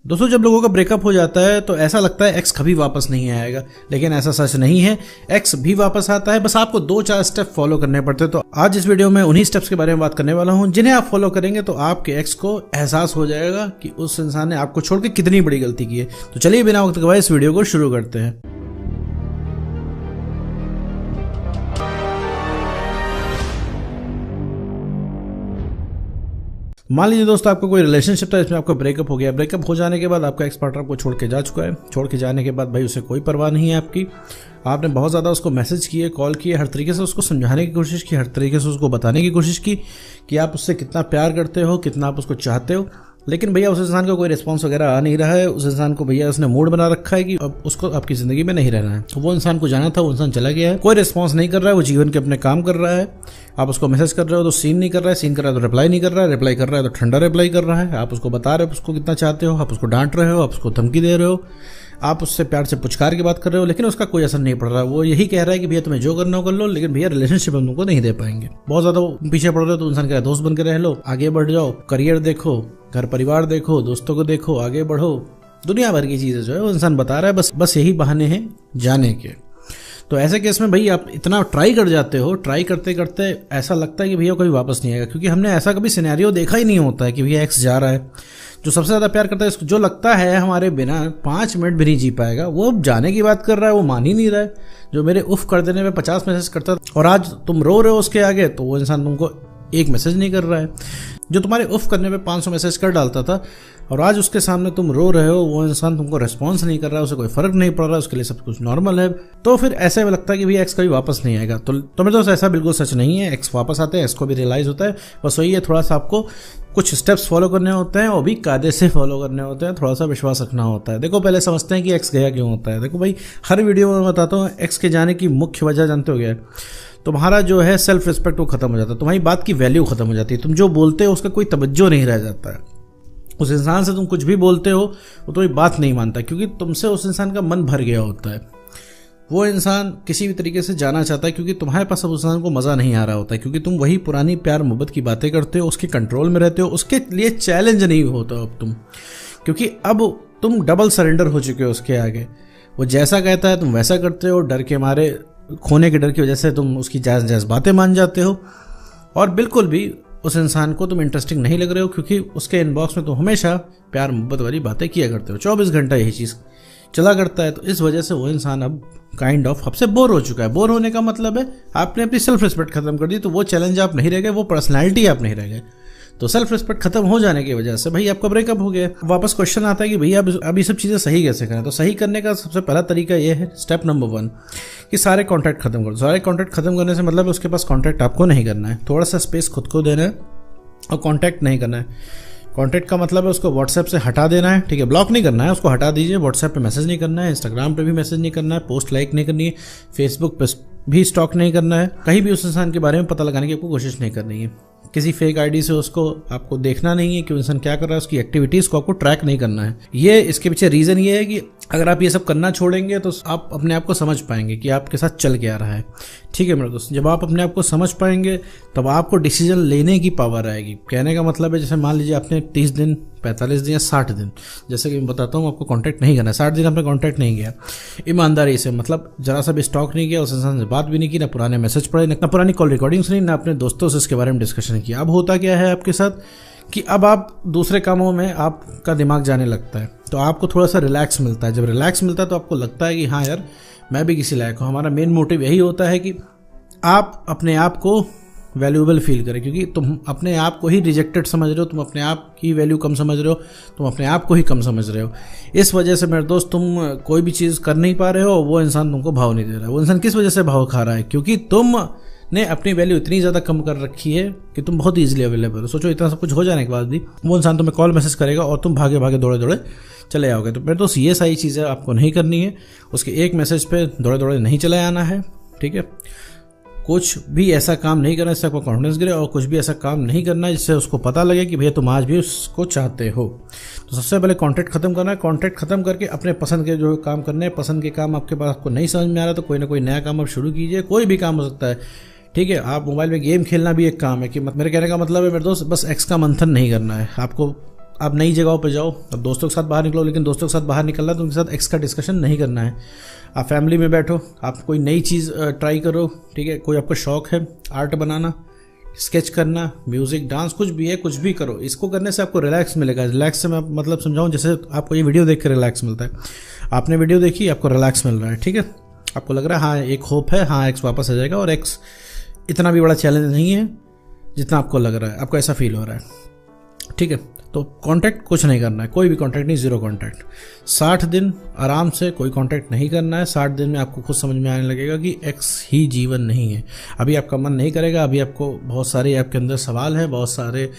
दोस्तों जब लोगों का ब्रेकअप हो जाता है तो ऐसा लगता है एक्स कभी वापस नहीं आएगा, लेकिन ऐसा सच नहीं है। एक्स भी वापस आता है, बस आपको 2-4 स्टेप फॉलो करने पड़ते हैं। तो आज इस वीडियो में उन्हीं स्टेप्स के बारे में बात करने वाला हूं जिन्हें आप फॉलो करेंगे तो आपके एक्स को एहसास हो जाएगा कि उस इंसान ने आपको छोड़ के कितनी बड़ी गलती की है। तो चलिए बिना वक्त गवाए इस वीडियो को शुरू करते हैं। मान लीजिए दोस्तों आपका कोई रिलेशनशिप था, इसमें आपका ब्रेकअप हो गया। ब्रेकअप हो जाने के बाद आपका एक्स पार्टनर आपको छोड़ के जा चुका है। छोड़ के जाने के बाद भाई उसे कोई परवाह नहीं है आपकी। आपने बहुत ज़्यादा उसको मैसेज किए, कॉल किए, हर तरीके से उसको समझाने की कोशिश की, हर तरीके से उसको बताने की कोशिश की कि आप उससे कितना प्यार करते हो, कितना आप उसको चाहते हो। लेकिन भैया उस इंसान का कोई रिस्पांस वगैरह आ नहीं रहा है। उस इंसान को भैया उसने मूड बना रखा है कि अब उसको आपकी ज़िंदगी में नहीं रहना है। वो इंसान को जाना था, वो इंसान चला गया है, कोई रिस्पांस नहीं कर रहा है, वो जीवन के अपने काम कर रहा है। आप उसको मैसेज कर रहे हो तो सीन नहीं कर रहा है, सीन कर रहा है तो रिप्लाई नहीं कर रहा है, रिप्लाई कर रहा है तो ठंडा रिप्लाई कर रहा है। आप उसको बता रहे हो उसको कितना चाहते हो, आप उसको डांट रहे हो, आप उसको धमकी दे रहे हो, आप उससे प्यार से पुचकार की बात कर रहे हो, लेकिन उसका कोई असर नहीं पड़ रहा है। वो यही कह रहा है कि भैया तुम्हें जो करना हो कर लो, लेकिन भैया रिलेशनशिप हम तुमको नहीं दे पाएंगे। बहुत ज्यादा पीछे पड़ रहे हो तो इंसान का दोस्त बन के रह लो, आगे बढ़ जाओ, करियर देखो, घर परिवार देखो, दोस्तों को देखो, आगे बढ़ो। दुनिया भर की चीजें जो है वो इंसान बता रहा है, बस यही बहाने हैं जाने के। तो ऐसे केस में भाई आप इतना ट्राई कर जाते हो, ट्राई करते करते ऐसा लगता है कि भैया कोई वापस नहीं आएगा, क्योंकि हमने ऐसा कभी सिनेरियो देखा ही नहीं होता है कि भैया एक्स जा रहा है। जो सबसे ज्यादा प्यार करता है, जो लगता है हमारे बिना 5 मिनट भी नहीं जी पाएगा, वो जाने की बात कर रहा है, वो मान ही नहीं रहा है। जो मेरे उफ कर देने में 50 मैसेज करता और आज तुम रो रहे हो उसके आगे, तो वो इंसान तुमको एक मैसेज नहीं कर रहा है। जो तुम्हारे उफ करने पे 500 मैसेज कर डालता था और आज उसके सामने तुम रो रहे हो, वो इंसान तुमको रेस्पॉन्स नहीं कर रहा है, उसे कोई फर्क नहीं पड़ रहा है, उसके लिए सब कुछ नॉर्मल है। तो फिर ऐसे में लगता है कि भैया एक्स कभी वापस नहीं आएगा। तो मेरे दोस्त ऐसा बिल्कुल सच नहीं है। एक्स वापस आते हैं, एक्स को भी रियलाइज होता है। बस वही है, थोड़ा सा आपको कुछ स्टेप्स फॉलो करने होते हैं, वो भी कायदे से फॉलो करने होते हैं, थोड़ा सा विश्वास रखना होता है। देखो पहले समझते हैं कि एक्स गया क्यों होता है। देखो भाई हर वीडियो में बताता हूँ, एक्स के जाने की मुख्य वजह जानते हो क्या है? तुम्हारा जो है सेल्फ रिस्पेक्ट वो खत्म हो जाता है, तुम्हारी बात की वैल्यू खत्म हो जाती है। तुम जो बोलते हो उसका कोई तवज्जो नहीं रह जाता है। उस इंसान से तुम कुछ भी बोलते हो वो तुम्हारी बात नहीं मानता, क्योंकि तुमसे उस इंसान का मन भर गया होता है। वो इंसान किसी भी तरीके से जाना चाहता है, क्योंकि तुम्हारे पास अब उस इंसान को मज़ा नहीं आ रहा होता है, क्योंकि तुम वही पुरानी प्यार मोहब्बत की बातें करते हो, उसके कंट्रोल में रहते हो, उसके लिए चैलेंज नहीं होता अब तुम, क्योंकि अब तुम डबल सरेंडर हो चुके हो उसके आगे। वो जैसा कहता है तुम वैसा करते हो, डर के मारे, खोने के डर की वजह से तुम उसकी जायज़ जायज़ बातें मान जाते हो, और बिल्कुल भी उस इंसान को तुम इंटरेस्टिंग नहीं लग रहे हो, क्योंकि उसके इनबॉक्स में तुम हमेशा प्यार मोहब्बत वाली बातें किया करते हो। 24 घंटा यही चीज़ चला करता है। तो इस वजह से वो इंसान अब काइंड ऑफ आपसे बोर हो चुका है। बोर होने का मतलब है आपने अपनी सेल्फ रिस्पेक्ट खत्म कर दी, तो वो चैलेंज आप नहीं रह गए, वो पर्सनैलिटी आप नहीं रह गए। तो सेल्फ रिस्पेक्ट खत्म हो जाने की वजह से भाई आपका ब्रेकअप हो गया। वापस क्वेश्चन आता है कि भैया अब ये सब चीज़ें सही कैसे करें? तो सही करने का सबसे पहला तरीका ये है, स्टेप नंबर 1, कि सारे कॉन्टैक्ट खत्म कर दो। सारे कॉन्टैक्ट खत्म करने से मतलब उसके पास कॉन्टैक्ट आपको नहीं करना है। थोड़ा सा स्पेस खुद को देना है और कॉन्टैक्ट नहीं करना है। कॉन्टैक्ट का मतलब है उसको व्हाट्सएप से हटा देना है, ठीक है? ब्लॉक नहीं करना है, उसको हटा दीजिए। व्हाट्सएप पे मैसेज नहीं करना है, इंस्टाग्राम पे भी मैसेज नहीं करना है, पोस्ट लाइक नहीं करनी है, फेसबुक पे भी स्टॉक नहीं करना है, कहीं भी उस इंसान के बारे में पता लगाने की आपको कोशिश नहीं करनी है। किसी फेक आईडी से उसको आपको देखना नहीं है कि वो इंसान क्या कर रहा है, उसकी एक्टिविटीज़ को आपको ट्रैक नहीं करना है। ये इसके पीछे रीज़न ये है कि अगर आप ये सब करना छोड़ेंगे तो आप अपने आप को समझ पाएंगे कि आपके साथ चल के आ रहा है, ठीक है मेरे दोस्त? जब आप अपने आप को समझ पाएंगे तब आपको डिसीजन लेने की पावर आएगी। कहने का मतलब है, जैसे मान लीजिए आपने 30 दिन, 45 दिन या 60 दिन, जैसे कि मैं बताता हूँ आपको कॉन्टैक्ट नहीं करना है, 60 दिन आपने कॉन्टैक्ट नहीं किया ईमानदारी से, मतलब जरा सा भी स्टॉक नहीं किया, उस इंसान से बात भी नहीं की, ना पुराने मैसेज पढ़े, ना पुरानी कॉल रिकॉर्डिंग्स नहीं, ना अपने दोस्तों से इसके बारे में डिस्कशन किया। अब होता क्या है आपके साथ कि अब आप दूसरे कामों में आपका दिमाग जाने लगता है, तो आपको थोड़ा सा रिलैक्स मिलता है। जब रिलैक्स मिलता है तो आपको लगता है कि हाँ यार मैं भी किसी लायक हूँ। हमारा मेन मोटिव यही होता है कि आप अपने आप को वैल्यूएबल फील करें, क्योंकि तुम अपने आप को ही रिजेक्टेड समझ रहे हो, तुम अपने आप की वैल्यू कम समझ रहे हो, तुम अपने आप को ही कम समझ रहे हो। इस वजह से मेरे दोस्त तुम कोई भी चीज़ कर नहीं पा रहे हो, वो इंसान तुमको भाव नहीं दे रहा है। वो इंसान किस वजह से भाव खा रहा है? क्योंकि तुम ने अपनी वैल्यू इतनी ज़्यादा कम कर रखी है कि तुम बहुत ईजिली अवेलेबल हो। सोचो इतना सब कुछ हो जाने के बाद भी वो इंसान तुम्हें कॉल मैसेज करेगा और तुम भागे भागे दौड़े दौड़े चले आओगे। तो मेरे दोस्त ये सारी चीज़ें आपको नहीं करनी है। उसके एक मैसेज पे दौड़े दौड़े नहीं चले आना है, ठीक है? कुछ भी ऐसा काम नहीं करना जिससे आपको कॉन्फिडेंस गिरे, और कुछ भी ऐसा काम नहीं करना है जिससे उसको पता लगे कि भैया तुम आज भी उसको चाहते हो। तो सबसे पहले कॉन्टैक्ट खत्म करना है। कॉन्टैक्ट खत्म करके अपने पसंद के जो काम करने हैं, पसंद के काम आपके पास आपको नहीं समझ में आ रहा तो कोई ना कोई नया काम आप शुरू कीजिए। कोई भी काम हो सकता है, ठीक है? आप मोबाइल में गेम खेलना भी एक काम है। कि मेरे कहने का मतलब है मेरे दोस्त, बस एक्स का मंथन नहीं करना है। आपको आप नई जगहों पे जाओ, अब दोस्तों के साथ बाहर निकलो, लेकिन दोस्तों के साथ बाहर निकलना है तो उनके साथ एक्स का डिस्कशन नहीं करना है। आप फैमिली में बैठो, आप कोई नई चीज़ ट्राई करो, ठीक है। कोई आपका शौक है आर्ट बनाना, स्केच करना, म्यूजिक, डांस, कुछ भी है, कुछ भी करो। इसको करने से आपको रिलैक्स मिलेगा। रिलैक्स से मैं मतलब समझाऊं, जैसे आपको ये वीडियो देख कर रिलैक्स मिलता है, आपने वीडियो देखी, आपको रिलैक्स मिल रहा है, ठीक है। आपको लग रहा है हाँ एक होप है, हाँ एक्स वापस आ जाएगा, और एक्स इतना भी बड़ा चैलेंज नहीं है जितना आपको लग रहा है, आपको ऐसा फील हो रहा है, ठीक है। तो कांटेक्ट कुछ नहीं करना है, कोई भी कांटेक्ट नहीं, जीरो कांटेक्ट। 60 दिन आराम से कोई कांटेक्ट नहीं करना है। 60 दिन में आपको खुद समझ में आने लगेगा कि एक्स ही जीवन नहीं है। अभी आपका मन नहीं करेगा, अभी आपको बहुत सारे आपके अंदर सवाल हैं, बहुत सारे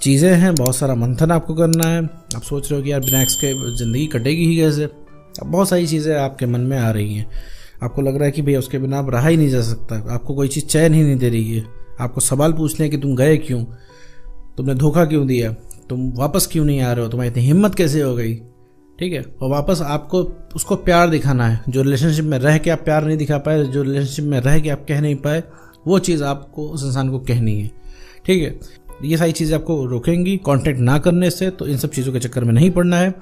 चीज़ें हैं, बहुत सारा मंथन आपको करना है। आप सोच रहे हो कि यार बिना एक्स के ज़िंदगी कटेगी ही कैसे। अब बहुत सारी चीज़ें आपके मन में आ रही हैं, आपको लग रहा है कि भैया उसके बिना आप रहा ही नहीं जा सकता, आपको कोई चीज़ चैन ही नहीं दे रही है। आपको सवाल पूछने हैं कि तुम गए क्यों, तुमने धोखा क्यों दिया, तुम वापस क्यों नहीं आ रहे हो, तुम्हारी इतनी हिम्मत कैसे हो गई, ठीक है। और वापस आपको उसको प्यार दिखाना है। जो रिलेशनशिप में रह के आप प्यार नहीं दिखा पाए, जो रिलेशनशिप में रह के आप कह नहीं पाए, वो चीज़ आपको उस इंसान को कहनी है, ठीक है। ये सारी चीज़ें आपको रोकेंगी कांटेक्ट ना करने से। तो इन सब चीज़ों के चक्कर में नहीं पड़ना है,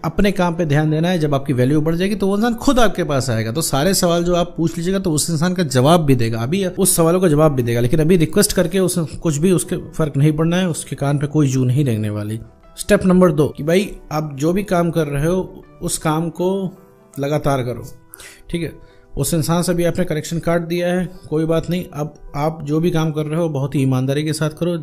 अपने काम पे ध्यान देना है। जब आपकी वैल्यू बढ़ जाएगी तो वो इंसान खुद आपके पास आएगा। तो सारे सवाल जो आप पूछ लीजिएगा तो उस इंसान का जवाब भी देगा, अभी उस सवालों का जवाब भी देगा, लेकिन अभी रिक्वेस्ट करके उस कुछ भी उसके फर्क नहीं पड़ना है, उसके कान पे कोई जू नहीं लगने वाली। स्टेप नंबर 2 कि भाई आप जो भी काम कर रहे हो उस काम को लगातार करो, ठीक है। उस इंसान से भी आपने कनेक्शन काट दिया है, कोई बात नहीं। अब आप जो भी काम कर रहे हो बहुत ही ईमानदारी के साथ करो,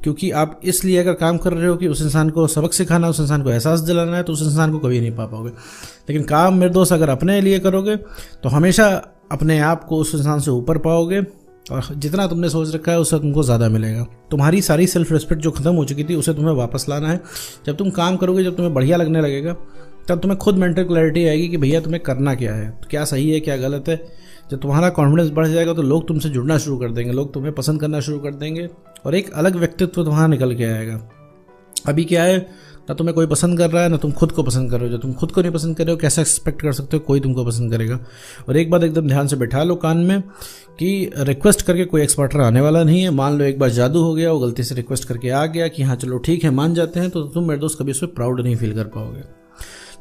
क्योंकि आप इसलिए अगर काम कर रहे हो कि उस इंसान को सबक सिखाना, उस इंसान को एहसास दिलाना है, तो उस इंसान को कभी नहीं पा पाओगे। लेकिन काम मेरे दोस्त अगर अपने लिए करोगे तो हमेशा अपने आप को उस इंसान से ऊपर पाओगे, और जितना तुमने सोच रखा है उससे तुमको ज़्यादा मिलेगा। तुम्हारी सारी सेल्फ रिस्पेक्ट जो खत्म हो चुकी थी उसे तुम्हें वापस लाना है। जब तुम काम करोगे, जब तुम्हें बढ़िया लगने लगेगा, तब तुम्हें खुद मेंटल क्लैरिटी आएगी कि भैया तुम्हें करना क्या है, क्या सही है क्या गलत है। जब तुम्हारा कॉन्फिडेंस बढ़ जाएगा तो लोग तुमसे जुड़ना शुरू कर देंगे, लोग तुम्हें पसंद करना शुरू कर देंगे, और एक अलग व्यक्तित्व तुम्हारा निकल के आएगा। अभी क्या है, ना तुम्हें कोई पसंद कर रहा है, ना तुम खुद को पसंद कर रहे हो। जब तुम खुद को नहीं पसंद कर रहे हो, कैसे एक्सपेक्ट कर सकते हो कोई तुमको पसंद करेगा। और एक बात एकदम ध्यान से बैठा लो कान में कि रिक्वेस्ट करके कोई एक्स पार्टनर आने वाला नहीं है। मान लो एक बार जादू हो गया, वो गलती से रिक्वेस्ट करके आ गया कि हाँ चलो ठीक है मान जाते हैं, तो तुम मेरे दोस्त कभी उस पर प्राउड नहीं फील कर पाओगे।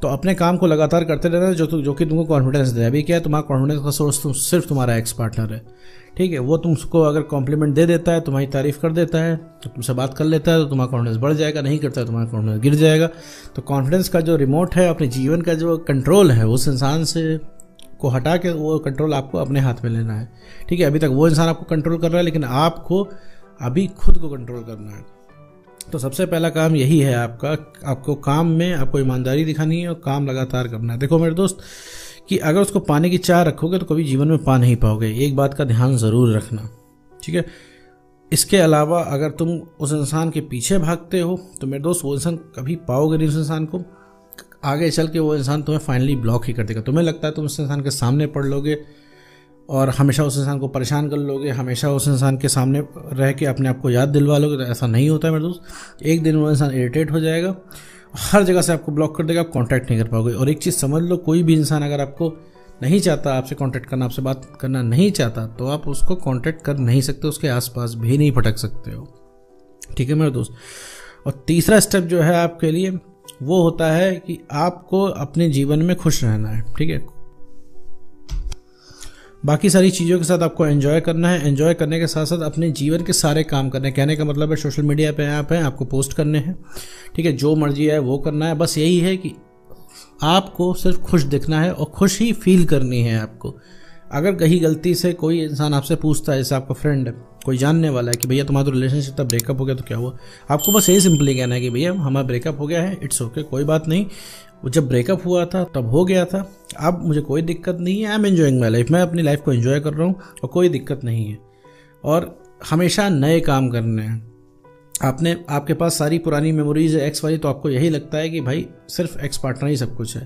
तो अपने काम को लगातार करते रहना जो कि तुमको कॉन्फिडेंस दे। अभी क्या है, तुम्हारा कॉन्फिडेंस का सोर्स सिर्फ तुम्हारा एक्स पार्टनर है, ठीक है। वो तुमको अगर कॉम्प्लीमेंट दे देता है, तुम्हारी तारीफ कर देता है, तो तुमसे बात कर लेता है, तो तुम्हारा कॉन्फिडेंस बढ़ जाएगा। नहीं करता है तुम्हारा कॉन्फिडेंस गिर जाएगा। तो कॉन्फिडेंस का जो रिमोट है, अपने जीवन का जो कंट्रोल है, उस इंसान से को हटा के वो कंट्रोल आपको अपने हाथ में लेना है, ठीक है। अभी तक वो इंसान आपको कंट्रोल कर रहा है, लेकिन आपको अभी खुद को कंट्रोल करना है। तो सबसे पहला काम यही है आपका, आपको काम में आपको ईमानदारी दिखानी है और काम लगातार करना है। देखो मेरे दोस्त कि अगर उसको पाने की चाह रखोगे तो कभी जीवन में पा नहीं पाओगे। एक बात का ध्यान ज़रूर रखना, ठीक है। इसके अलावा अगर तुम उस इंसान के पीछे भागते हो तो मेरे दोस्त वो इंसान कभी पाओगे नहीं। उस इंसान को आगे चल के वो इंसान तुम्हें फाइनली ब्लॉक ही कर देगा। तुम्हें लगता है तुम उस इंसान के सामने पड़ लोगे और हमेशा उस इंसान को परेशान कर लोगे, हमेशा उस इंसान के सामने रह के अपने आप को याद दिलवा लोगे, तो ऐसा नहीं होता है मेरे दोस्त। एक दिन वो इंसान इरिटेट हो जाएगा, हर जगह से आपको ब्लॉक कर देगा, आप कांटेक्ट नहीं कर पाओगे। और एक चीज़ समझ लो, कोई भी इंसान अगर आपको नहीं चाहता, आपसे कांटेक्ट करना, आपसे बात करना नहीं चाहता, तो आप उसको कांटेक्ट कर नहीं सकते, उसके आसपास भी नहीं भटक सकते हो, ठीक है मेरे दोस्त। और तीसरा स्टेप जो है आपके लिए वो होता है कि आपको अपने जीवन में खुश रहना है, ठीक है। बाकी सारी चीज़ों के साथ आपको एंजॉय करना है। एंजॉय करने के साथ साथ अपने जीवन के सारे काम करने हैं। कहने का मतलब है सोशल मीडिया पे आप हैं, आपको पोस्ट करने हैं, ठीक है, जो मर्जी है वो करना है। बस यही है कि आपको सिर्फ खुश दिखना है और खुश ही फील करनी है आपको। अगर कहीं गलती से कोई इंसान आपसे पूछता है, जैसे आपका फ्रेंड है, कोई जानने वाला है कि भैया तुम्हारा तो रिलेशनशिप था, ब्रेकअप हो गया तो क्या हुआ, आपको बस यही सिंपली कहना है कि भैया हमारा ब्रेकअप हो गया है, इट्स ओके, कोई बात नहीं, वो जब ब्रेकअप हुआ था तब हो गया था, अब मुझे कोई दिक्कत नहीं है, I am enjoying my life, मैं अपनी लाइफ को एंजॉय कर रहा हूँ और कोई दिक्कत नहीं है। और हमेशा नए काम करने हैं। आपके पास सारी पुरानी मेमोरीज है एक्स वाली, तो आपको यही लगता है कि भाई सिर्फ एक्स पार्टनर ही सब कुछ है।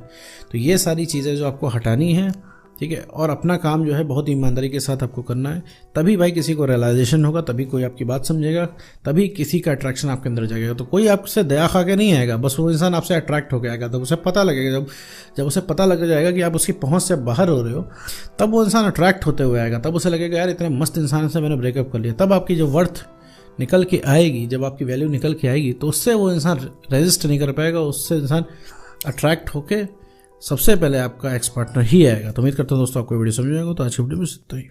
तो ये सारी चीज़ें जो आपको हटानी है, ठीक है, और अपना काम जो है बहुत ईमानदारी के साथ आपको करना है। तभी भाई किसी को रियलाइजेशन होगा, तभी कोई आपकी बात समझेगा, तभी किसी का अट्रैक्शन आपके अंदर जाएगा। तो कोई आपसे दया खा के नहीं आएगा, बस वो इंसान आपसे अट्रैक्ट हो आएगा। तब उसे पता लगेगा, जब उसे पता लग जाएगा कि आप उसकी पहुंच से बाहर हो रहे हो, तब वो इंसान अट्रैक्ट होते हुए आएगा। तब उसे लगेगा यार इतने मस्त इंसान से मैंने ब्रेकअप कर लिया। तब आपकी जो वर्थ निकल के आएगी, जब आपकी वैल्यू निकल के आएगी तो उससे वो इंसान रेजिस्ट नहीं कर पाएगा, उससे इंसान अट्रैक्ट होके सबसे पहले आपका एक्स पार्टनर ही आएगा। तो उम्मीद करता हूँ दोस्तों आपको वीडियो समझ आएगा। तो आज की वीडियो में इतना ही।